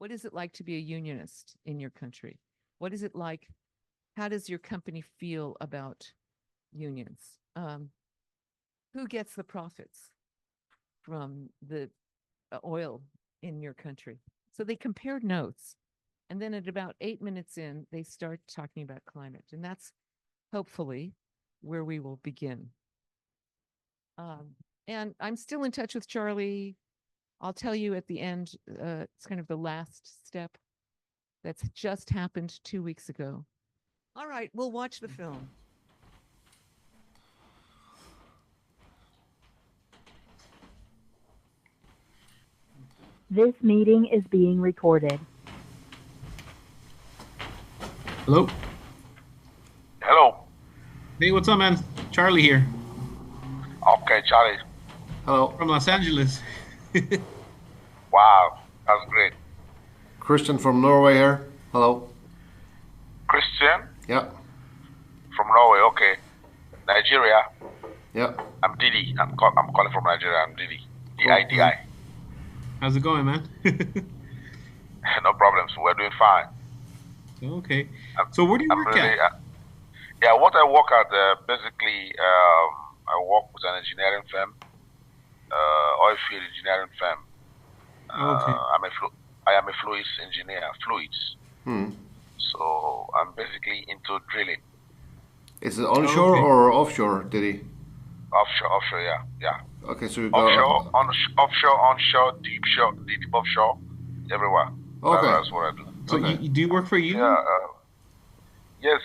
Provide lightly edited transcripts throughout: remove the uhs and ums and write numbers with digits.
What is it like to be a unionist in your country? What is it like? How does your company feel about unions? Who gets the profits from the oil in your country? So they compared notes. And then at about 8 minutes in, they start talking about climate. And that's hopefully where we will begin. And I'm still in touch with Charlie. I'll tell you at the end, it's kind of the last step that's just happened 2 weeks ago. All right, we'll watch the film. This meeting is being recorded. Hello. Hello. Hey, what's up, man? Charlie here. Okay, Charlie. Hello. From Los Angeles. Wow, that's great. Christian from Norway here. Hello. Christian? Yeah. From Norway, okay. Nigeria? Yeah. I'm Didi. I'm calling from Nigeria. I'm Didi. D-I-D-I. How's it going, man? No problems. We're doing fine. Okay. So where do you work at? Yeah, what I work at, basically, I work with an engineering firm, oil field engineering firm. Okay. I am a fluids engineer, fluids. Hmm. So I'm basically into drilling. Is it onshore or offshore, Diddy? Offshore, yeah. Okay, so you offshore, offshore, onshore, deep offshore, everywhere. Okay. That's what I do. So do you work for a union? Yeah. Yes.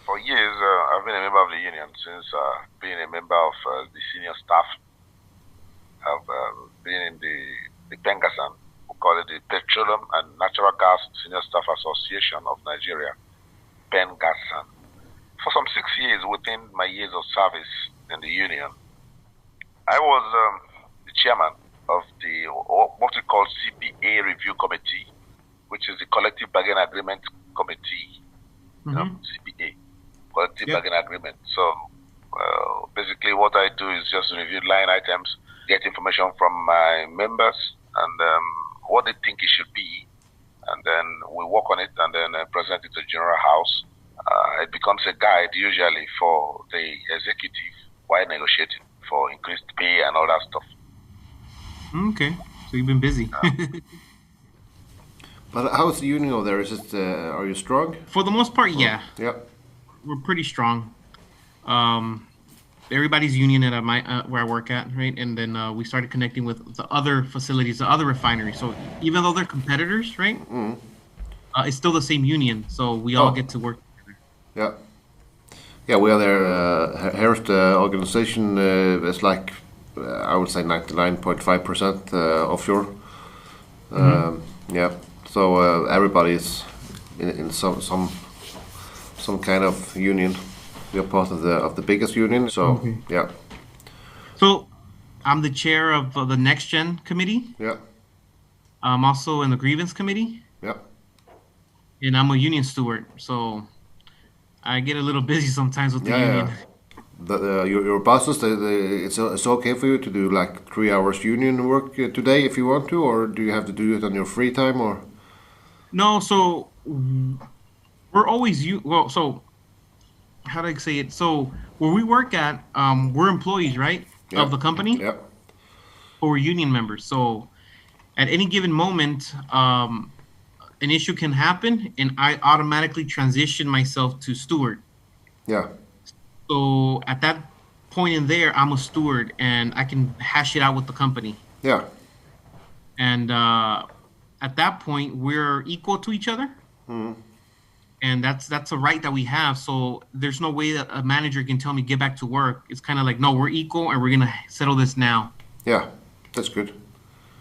For years, I've been a member of the union since being a member of the senior staff. I've been in the Pengasan, we call it the Petroleum and Natural Gas Senior Staff Association of Nigeria, Pengasan. For some 6 years within my years of service in the union, I was the chairman of the what we call CBA Review Committee, which is the Collective Bargaining Agreement Committee, CBA, Collective Bargaining Agreement. So basically what I do is just review line items, get information from my members and what they think it should be, and then we work on it and then present it to General House. It becomes a guide usually for the executive while negotiating for increased pay and all that stuff. Okay, so you've been busy. But how's the union over there? Is it? Are you strong? For the most part, yeah. Yeah. We're pretty strong. Everybody's union at my where I work at, right? And then we started connecting with the other facilities, the other refineries. So even though they're competitors, right? Mm. It's still the same union, so we all get to work together. Yeah. Yeah, we are there. Here's the organization. It's like I would say 99.5% offshore. Yeah. So everybody is in some kind of union. We are part of the biggest union. So yeah. So I'm the chair of the Next Gen committee. Yeah. I'm also in the grievance committee. Yeah. And I'm a union steward, so I get a little busy sometimes with the union. Yeah. Your bosses, it's okay for you to do like 3 hours union work today if you want to, or do you have to do it on your free time, or? No, so we're always so how do I say it? So where we work at, we're employees, right, of the company. Yeah. Or we're union members. So at any given moment, an issue can happen, and I automatically transition myself to steward. Yeah. So at that point in there, I'm a steward, and I can hash it out with the company. Yeah. And at that point, we're equal to each other. Mm. And that's a right that we have. So there's no way that a manager can tell me get back to work. It's kind of like, no, we're equal, and we're gonna settle this now. Yeah, that's good.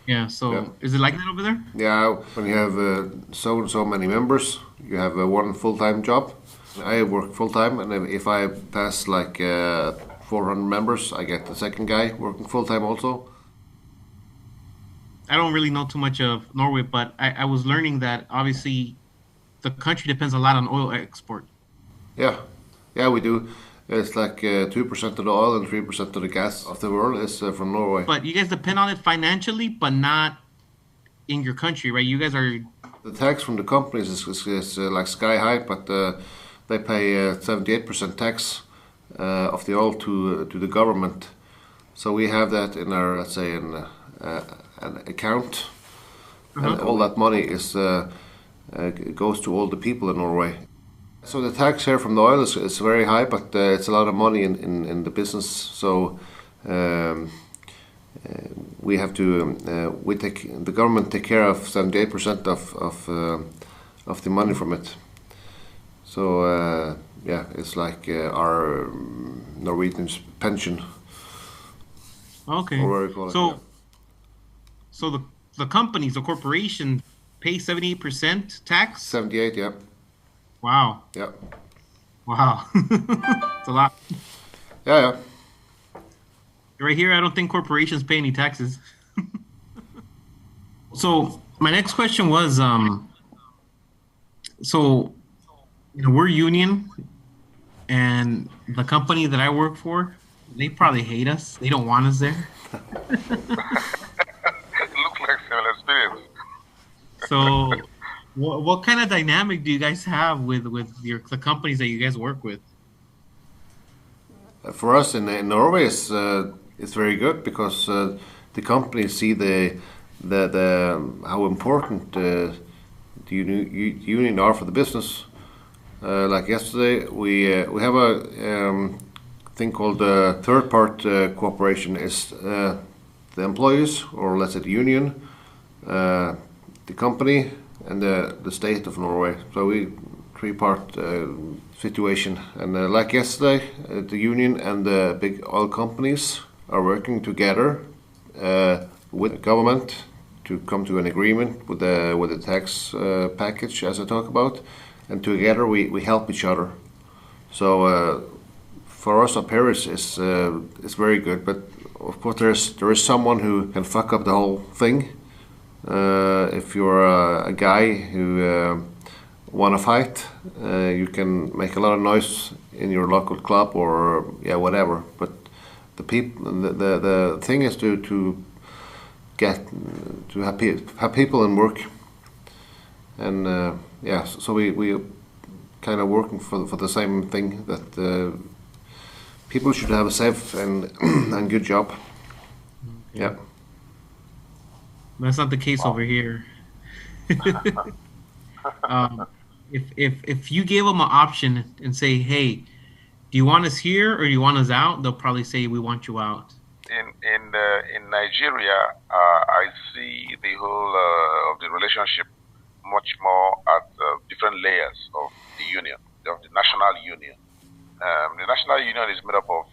Yeah. So is it like that over there? Yeah, when you have so many members, you have one full-time job. I work full-time, and if I pass like 400 members, I get the second guy working full-time also. I don't really know too much of Norway, but I was learning that obviously the country depends a lot on oil export. Yeah, we do. It's like 2% of the oil and 3% of the gas of the world is from Norway. But you guys depend on it financially, but not in your country, right? You guys are. The tax from the companies is like sky high, but they pay 78% tax of the oil to the government. So we have that in our, let's say, in an account, and all that money is goes to all the people in Norway. So the tax here from the oil is very high, but it's a lot of money in the business. So we have to the government take care of 78% of the money from it. So yeah, it's like our Norwegian pension. Okay. Or what do you call it, So, yeah. so the companies, the corporation, pay 78% tax. 78, yeah, Wow. yeah, Wow. It's a lot. yeah. Right here, I don't think corporations pay any taxes. So my next question was, so we're union, and the company that I work for, they probably hate us. They don't want us there. It looks like similar experience. So, what kind of dynamic do you guys have with the companies that you guys work with? For us in Norway, it's very good because the companies see the how important the union are for the business. Like yesterday, we have a thing called third part cooperation. Is the employees, or let's say the union, the company, and the state of Norway. So we three-part situation. And like yesterday, the union and the big oil companies are working together with the government to come to an agreement with the tax package, as I talk about, and together we help each other. So for us up here, it's very good. But of course, there is someone who can fuck up the whole thing. If you're a guy who want to fight, you can make a lot of noise in your local club or whatever. But the thing is to have people in work, and so we kind of working for the same thing, that people should have a safe and good job. Yeah. That's not the case over here. If you gave them an option and say, "Hey, do you want us here or do you want us out?" They'll probably say, "We want you out." In Nigeria, I see the whole of the relationship much more at different layers of the union, of the national union. The national union is made up of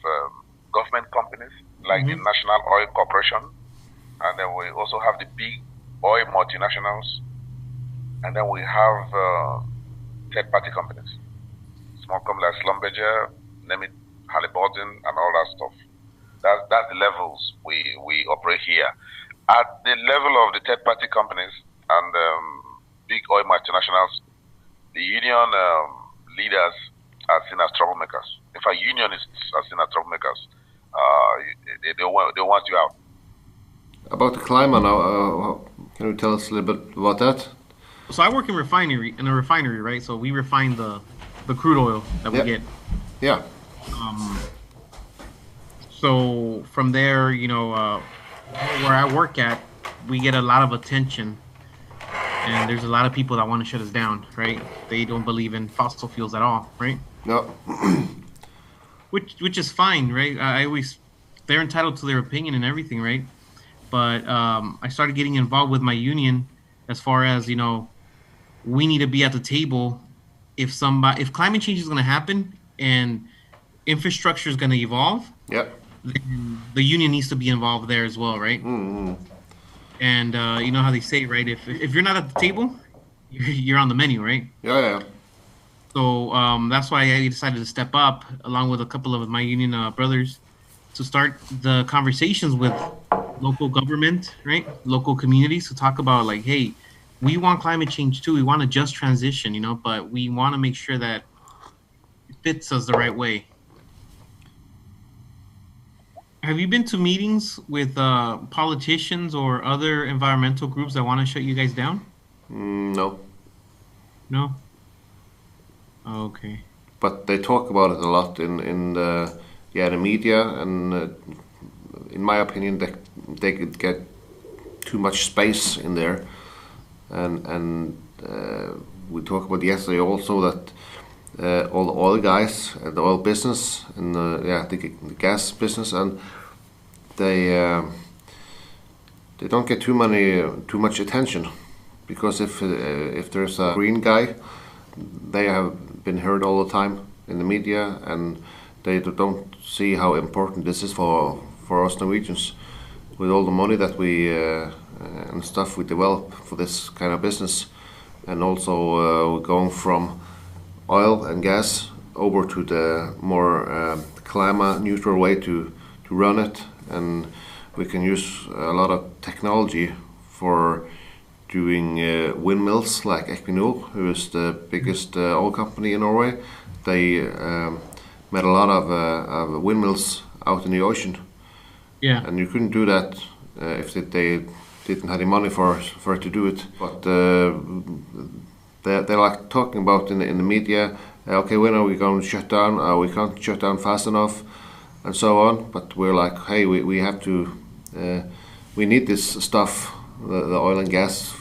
government companies like the National Oil Corporation, and then we also have the big oil multinationals, and then we have third-party companies, small companies like Schlumberger, name it, Halliburton, and all that stuff. That's the levels we operate here. At the level of the third-party companies and big oil multinationals, the union leaders are seen as troublemakers. In fact, unionists are seen as troublemakers. They want you out. About the climate now, can you tell us a little bit about that? So I work in a refinery, right? So we refine the crude oil that we get. Yeah. So from there, where I work at, we get a lot of attention, and there's a lot of people that want to shut us down, right? They don't believe in fossil fuels at all, right? No. Which is fine, right? They're entitled to their opinion and everything, right? But I started getting involved with my union as far as, we need to be at the table if climate change is going to happen and infrastructure is going to evolve. Yep. Then the union needs to be involved there as well, right? Mm-hmm. And you know how they say, right? If you're not at the table, you're on the menu, right? Yeah. So that's why I decided to step up, along with a couple of my union brothers, to start the conversations with local government, right? Local communities, to talk about, like, hey, we want climate change too. We want a just transition, but we want to make sure that it fits us the right way. have you been to meetings with politicians or other environmental groups that want to shut you guys down? No, No. Okay. but they talk about it a lot in the media, and in my opinion, they could get too much space in there, and we talked about yesterday also that all the oil guys, the oil business, and the gas business, and they don't get too much attention, because if there's a green guy, they have been heard all the time in the media, and they don't see how important this is for us Norwegians, with all the money that we and stuff we develop for this kind of business, and also going from oil and gas over to the more climate neutral way to run it, and we can use a lot of technology for doing windmills, like Equinor, who is the biggest oil company in Norway. They made a lot of windmills out in the ocean, Yeah. and you couldn't do that if they didn't have the money for it to do it. But they're like talking about in the media, okay, when are we going to shut down? We can't shut down fast enough, and so on. But we're like, hey, we have to, we need this stuff, the oil and gas,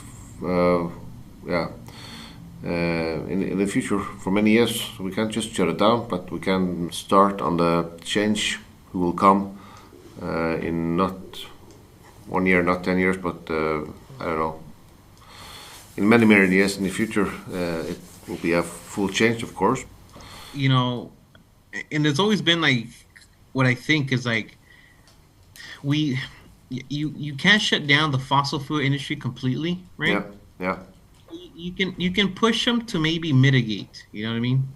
in the future for many years. We can't just shut it down, but we can start on the change who will come in not 1 year, not 10 years, but I don't know, in many years in the future. It will be a full change, of course. You know, and there's always been like, what I think is like, you can't shut down the fossil fuel industry completely, right? Yeah. You can push them to maybe mitigate, you know what I mean?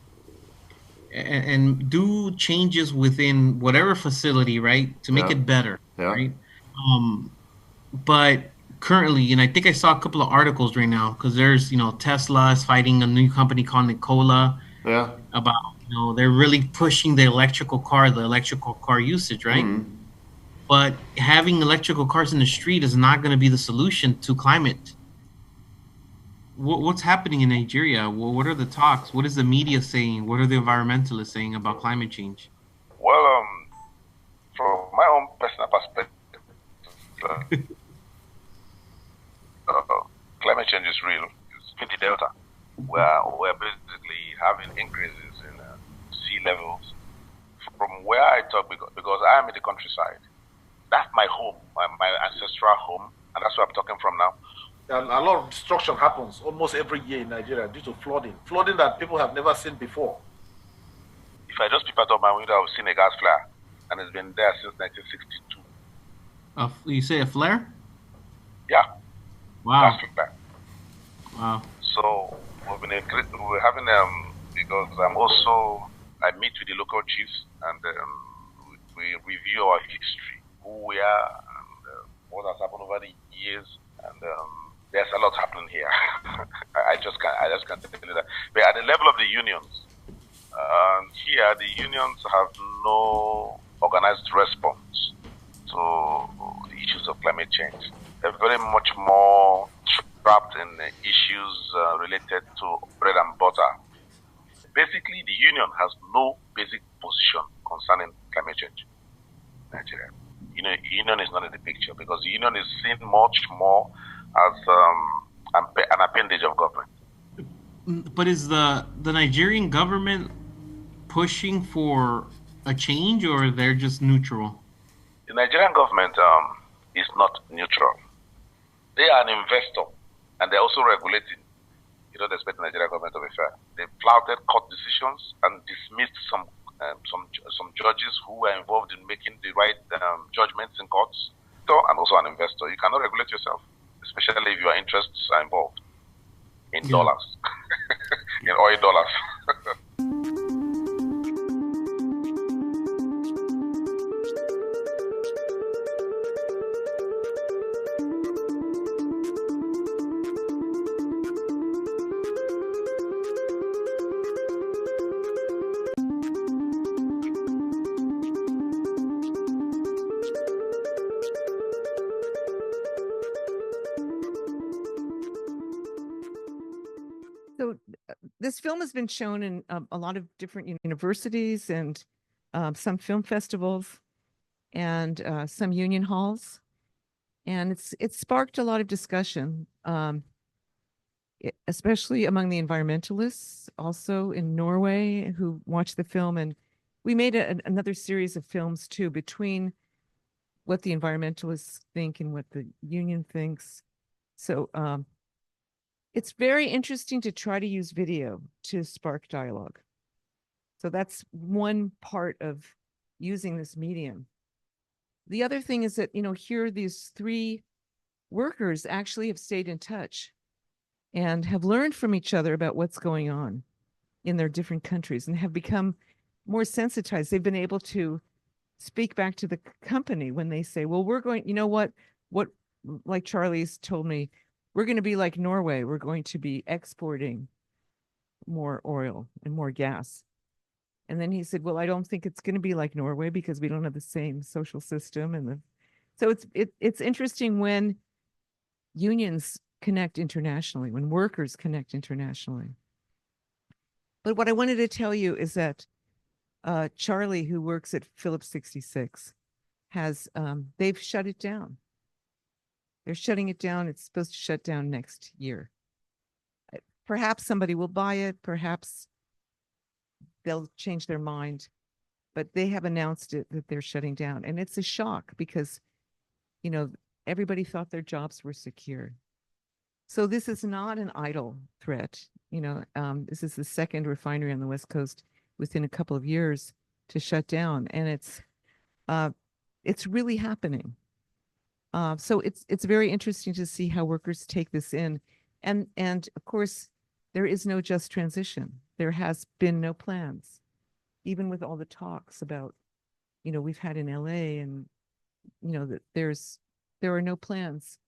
And do changes within whatever facility, right, to make it better, right? But currently, and I think I saw a couple of articles right now, because there's, Tesla is fighting a new company called Nikola about, they're really pushing the electrical car usage, right? But having electrical cars in the street is not going to be the solution to climate. What's happening in Nigeria? What are the talks? What is the media saying? What are the environmentalists saying about climate change? Well, from my own personal perspective, climate change is real. It's in the Delta, where we're basically having increases in sea levels. From where I talk, because I am in the countryside, that's my home, my ancestral home, and that's where I'm talking from now. And a lot of destruction happens almost every year in Nigeria due to flooding that people have never seen before. If I just peep out of my window, I've seen a gas flare, and it's been there since 1962. You say a flare? Yeah. Wow. Gas flare. Wow. So we're having because I meet with the local chiefs, and we review our history, who we are, and what has happened over the years, and there's a lot happening here. I just can't tell you that. But at the level of the unions, here the unions have no organized response to the issues of climate change. They're very much more trapped in issues related to bread and butter. Basically, the union has no basic position concerning climate change in Nigeria. Union is not in the picture, because the union is seen much more as an appendage of government. But is the Nigerian government pushing for a change, or they're just neutral? The Nigerian government is not neutral. They are an investor, and they're also regulating. You don't expect the Nigerian government to be fair. They flouted court decisions and dismissed some judges who were involved in making the right judgments in courts. So, and also an investor. You cannot regulate yourself, especially if your interests are involved in dollars, in oil dollars. this film has been shown in a lot of different universities and some film festivals and some union halls. And it's sparked a lot of discussion, especially among the environmentalists, also in Norway, who watched the film. And we made another series of films too, between what the environmentalists think and what the union thinks. So it's very interesting to try to use video to spark dialogue. So that's one part of using this medium. The other thing is that, here these three workers actually have stayed in touch and have learned from each other about what's going on in their different countries and have become more sensitized. They've been able to speak back to the company when they say, well, we're going, like Charlie's told me, we're going to be like Norway. We're going to be exporting more oil and more gas. And then he said, well, I don't think it's going to be like Norway because we don't have the same social system. So it's interesting when unions connect internationally, when workers connect internationally. But what I wanted to tell you is that Charlie, who works at Phillips 66, they've shut it down. They're shutting it down. It's supposed to shut down next year. Perhaps somebody will buy it. Perhaps they'll change their mind. But they have announced it that they're shutting down. And it's a shock because, everybody thought their jobs were secure. So this is not an idle threat. This is the second refinery on the West Coast within a couple of years to shut down. And it's really happening. So it's very interesting to see how workers take this in. And of course, there is no just transition. There has been no plans, even with all the talks about, we've had in LA and, that there are no plans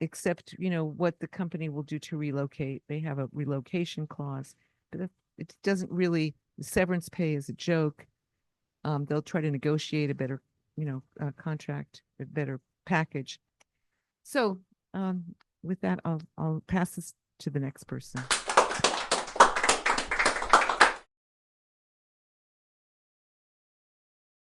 except, what the company will do to relocate. They have a relocation clause, but it doesn't really, the severance pay is a joke. They'll try to negotiate a better, contract, a better package. So with that, I'll pass this to the next person.